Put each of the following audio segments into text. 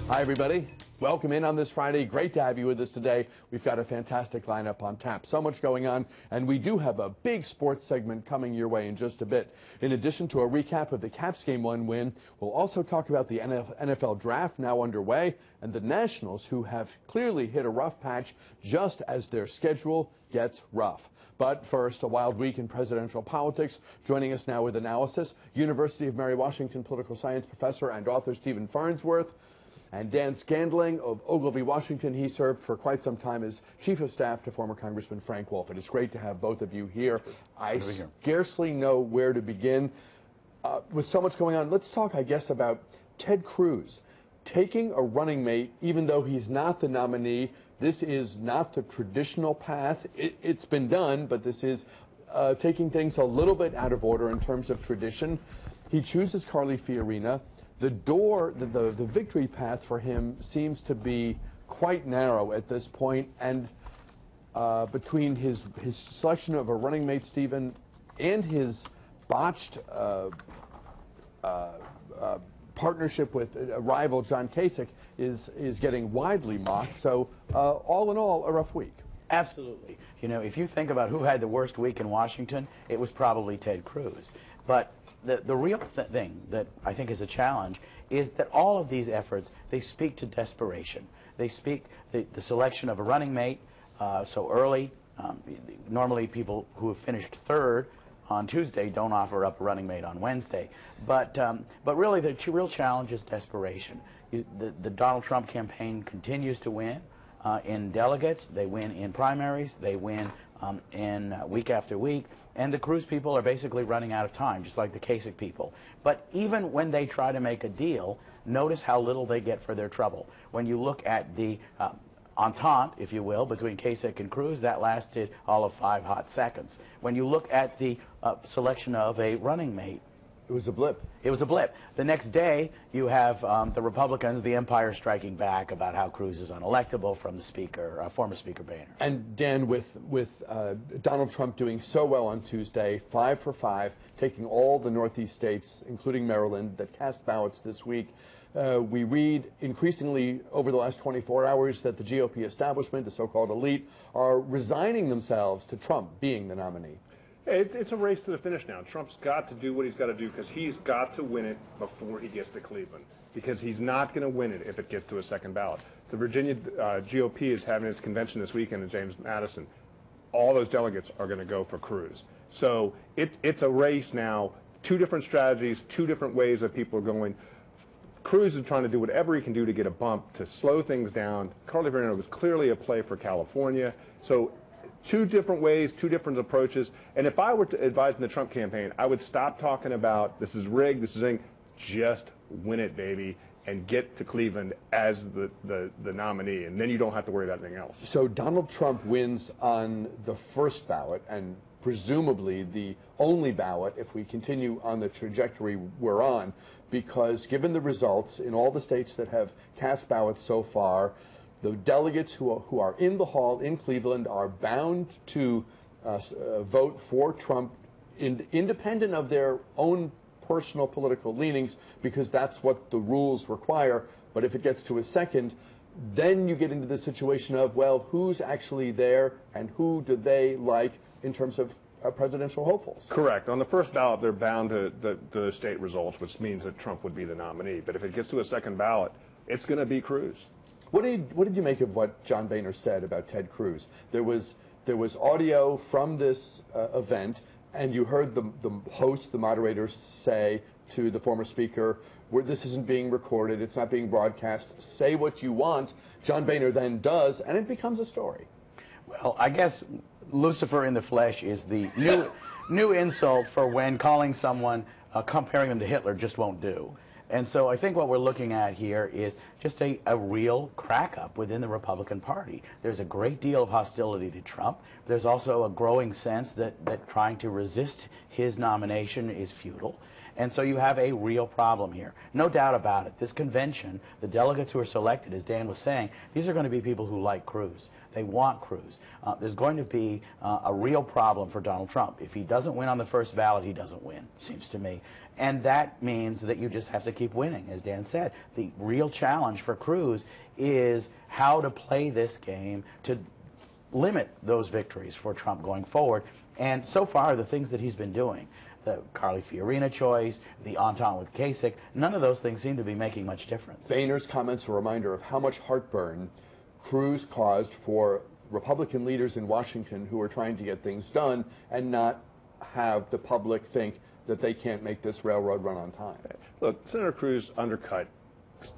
Hi, everybody. Welcome in on this Friday. Great to have you with us today. We've got a fantastic lineup on tap. So much going on, and we do have a big sports segment coming your way in just a bit. In addition to a recap of the Caps Game 1 win, we'll also talk about the NFL draft now underway and the Nationals, who have clearly hit a rough patch just as their schedule gets rough. But first, a wild week in presidential politics. Joining us now with analysis, University of Mary Washington political science professor and author Stephen Farnsworth, and Dan Scandling of Ogilvie, Washington. He served for quite some time as Chief of Staff to former Congressman Frank Wolf. It is great to have both of you here. I scarcely know where to begin. With so much going on, let's talk, I guess, about Ted Cruz taking a running mate, even though he's not the nominee. This is not the traditional path. It's been done, but this is taking things a little bit out of order in terms of tradition. He chooses Carly Fiorina. The victory path for him seems to be quite narrow at this point, and between his selection of a running mate, Stephen, and his botched partnership with a rival, John Kasich, is getting widely mocked. So all in all, a rough week. Absolutely. You know, if you think about who had the worst week in Washington, it was probably Ted Cruz. But the real thing that I think is a challenge is that all of these efforts, they speak to desperation. They speak the selection of a running mate so early. Normally people who have finished third on Tuesday don't offer up a running mate on Wednesday. But really the real challenge is desperation. The Donald Trump campaign continues to win in delegates. They win in primaries. They win in week after week. And the Cruz people are basically running out of time, just like the Kasich people. But even when they try to make a deal, notice how little they get for their trouble. When you look at the entente, if you will, between Kasich and Cruz, that lasted all of 5 hot seconds. When you look at the selection of a running mate, it was a blip. It was a blip. The next day, you have the Republicans, the Empire, striking back about how Cruz is unelectable from the Speaker, former Speaker Boehner. And Dan, with Donald Trump doing so well on Tuesday, 5 for 5, taking all the Northeast states, including Maryland, that cast ballots this week, we read increasingly over the last 24 hours that the GOP establishment, the so-called elite, are resigning themselves to Trump being the nominee. It's a race to the finish now. Trump's got to do what he's got to do because he's got to win it before he gets to Cleveland, because he's not going to win it if it gets to a second ballot. The Virginia GOP is having its convention this weekend in James Madison. All those delegates are going to go for Cruz. So it's a race now, 2 different strategies, 2 different ways that people are going. Cruz is trying to do whatever he can do to get a bump, to slow things down. Carly Fiorina was clearly a play for California. So 2 different ways, 2 different approaches. And if I were to advise in the Trump campaign, I would stop talking about this is rigged, this is thing. Just win it, baby, and get to Cleveland as the nominee, and then you don't have to worry about anything else. So Donald Trump wins on the first ballot, and presumably the only ballot if we continue on the trajectory we're on, because given the results in all the states that have cast ballots so far, the delegates who are in the hall in Cleveland are bound to vote for Trump independent of their own personal political leanings, because that's what the rules require. But if it gets to a second, then you get into the situation of, well, who's actually there and who do they like in terms of presidential hopefuls? Correct. On the first ballot, they're bound to the state results, which means that Trump would be the nominee. But if it gets to a second ballot, it's going to be Cruz. What did you make of what John Boehner said about Ted Cruz? There was audio from this event, and you heard the host, the moderators, say to the former speaker, this isn't being recorded, it's not being broadcast, say what you want. John Boehner then does, and it becomes a story. Well, I guess Lucifer in the flesh is the new insult for when calling someone, comparing them to Hitler just won't do. And so I think what we're looking at here is just a real crack-up within the Republican Party. There's a great deal of hostility to Trump. There's also a growing sense that trying to resist his nomination is futile. And so you have a real problem here. No doubt about it. This convention, the delegates who are selected, as Dan was saying, these are going to be people who like Cruz. They want Cruz. There's going to be a real problem for Donald Trump. If he doesn't win on the first ballot, he doesn't win, seems to me. And that means that you just have to keep winning, as Dan said. The real challenge for CRUZ is how to play this game to limit those victories for Trump going forward. And so far, the things that he's been doing, the Carly Fiorina choice, the entente with Kasich, none of those things seem to be making much difference. Boehner's comments are a reminder of how much heartburn CRUZ caused for Republican leaders in Washington who are trying to get things done and not have the public think that they can't make this railroad run on time. Look, Senator CRUZ undercut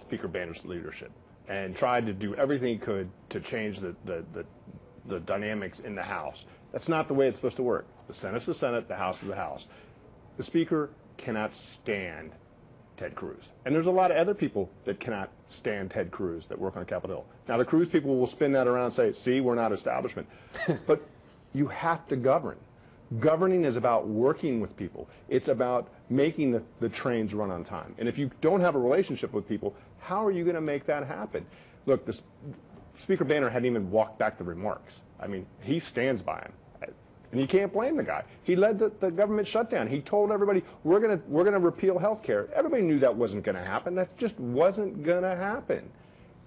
Speaker Boehner's leadership and tried to do everything he could to change the dynamics in the House. That's not the way it's supposed to work. The Senate's the Senate, the House is the House. The Speaker cannot stand Ted Cruz. And there's a lot of other people that cannot stand Ted Cruz that work on Capitol Hill. Now, the Cruz people will spin that around and say, see, we're not establishment. But you have to govern. Governing is about working with people. It's about making the trains run on time. And if you don't have a relationship with people, how are you going to make that happen? Look, Speaker Boehner hadn't even walked back the remarks. I mean, he stands by him. And you can't blame the guy. He led the government shutdown. He told everybody, we're gonna repeal health care. Everybody knew that wasn't going to happen. That just wasn't going to happen.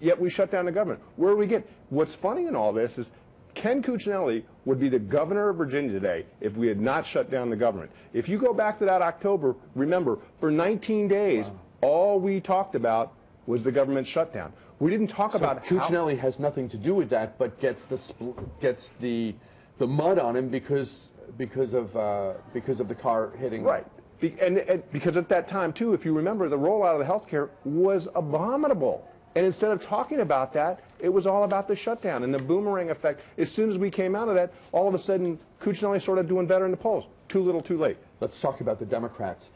Yet we shut down the government. Where do we get? What's funny in all this is Ken Cuccinelli would be the governor of Virginia today if we had not shut down the government. If you go back to that October, remember, for 19 days, all we talked about was the government shutdown. We didn't talk about Cuccinelli has nothing to do with that, but gets the mud on him because of the car hitting. Right. And because at that time, too, if you remember, the rollout of the health care was abominable. And instead of talking about that, it was all about the shutdown and the boomerang effect. As soon as we came out of that, all of a sudden, Cuccinelli started doing better in the polls. Too little, too late. Let's talk about the Democrats.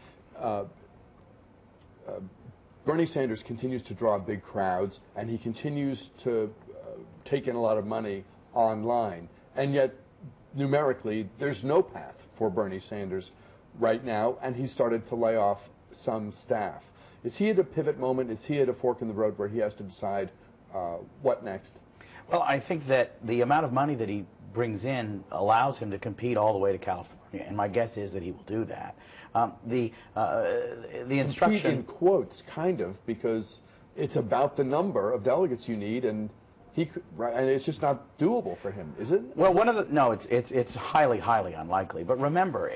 Bernie Sanders continues to draw big crowds, and he continues to take in a lot of money online. And yet, numerically, there's no path for Bernie Sanders right now, and he started to lay off some staff. Is he at a pivot moment? Is he at a fork in the road where he has to decide what next? Well, I think that the amount of money that he brings in allows him to compete all the way to California, and my guess is that he will do that. The instruction... Compete in quotes, kind of, because it's about the number of delegates you need, and and it's just not doable for him, is it? Well, it's highly, highly unlikely. But remember,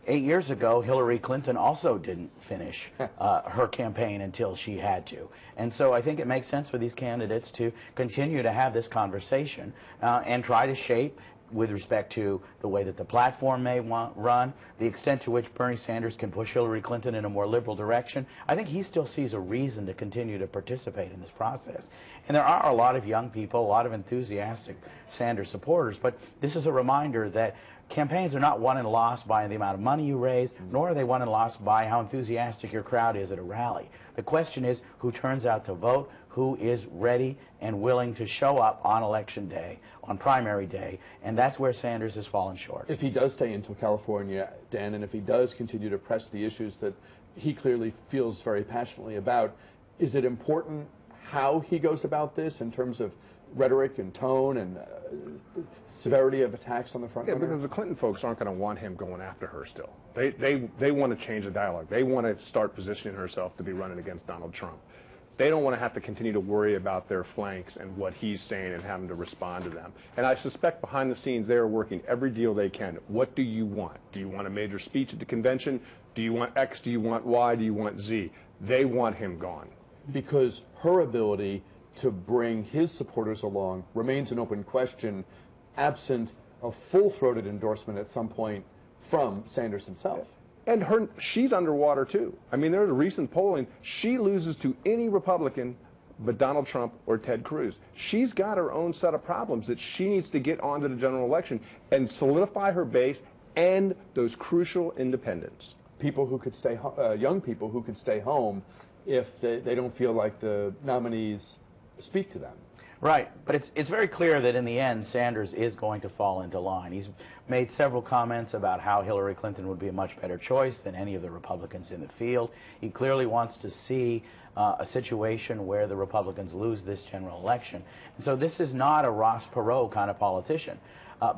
8 years ago, Hillary Clinton also didn't finish her campaign until she had to. And so I think it makes sense for these candidates to continue to have this conversation and try to shape, with respect to the way that the platform may run, the extent to which Bernie Sanders can push Hillary Clinton in a more liberal direction. I think he still sees a reason to continue to participate in this process. And there are a lot of young people, a lot of enthusiastic Sanders supporters, but this is a reminder that campaigns are not won and lost by the amount of money you raise, nor are they won and lost by how enthusiastic your crowd is at a rally. The question is who turns out to vote, who is ready and willing to show up on election day, on primary day, and that's where Sanders has fallen short. If he does stay until California, Dan, and if he does continue to press the issues that he clearly feels very passionately about, is it important how he goes about this in terms of rhetoric and tone and severity of attacks on the front runner? Yeah, because the Clinton folks aren't going to want him going after her still. They want to change the dialogue. They want to start positioning herself to be running against Donald Trump. They don't want to have to continue to worry about their flanks and what he's saying and having to respond to them. And I suspect behind the scenes they are working every deal they can. What do you want? Do you want a major speech at the convention? Do you want X? Do you want Y? Do you want Z? They want him gone. Because her ability to bring his supporters along remains an open question, absent a full-throated endorsement at some point from Sanders himself. And she's underwater, too. I mean, there's recent polling. She loses to any Republican but Donald Trump or Ted Cruz. She's got her own set of problems that she needs to get onto the general election and solidify her base and those crucial independents. People who could stay, young people who could stay home if they don't feel like the nominees speak to them. Right, but it's very clear that in the end Sanders is going to fall into line. He's made several comments about how Hillary Clinton would be a much better choice than any of the Republicans in the field. He clearly wants to see a situation where the Republicans lose this general election. And so this is not a Ross Perot kind of politician.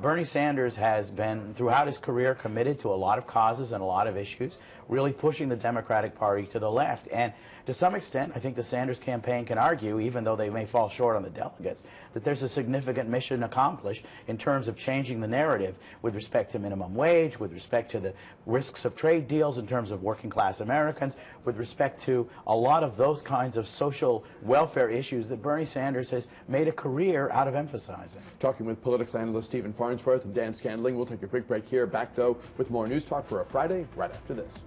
Bernie Sanders has been, throughout his career, committed to a lot of causes and a lot of issues, really pushing the Democratic Party to the left. And to some extent, I think the Sanders campaign can argue, even though they may fall short on the delegates, that there's a significant mission accomplished in terms of changing the narrative with respect to minimum wage, with respect to the risks of trade deals in terms of working class Americans, with respect to a lot of those kinds of social welfare issues that Bernie Sanders has made a career out of emphasizing. Talking with political analyst Stephen Farnsworth and Dan Scandling. We'll take a quick break here. Back, though, with more News Talk for a Friday right after this.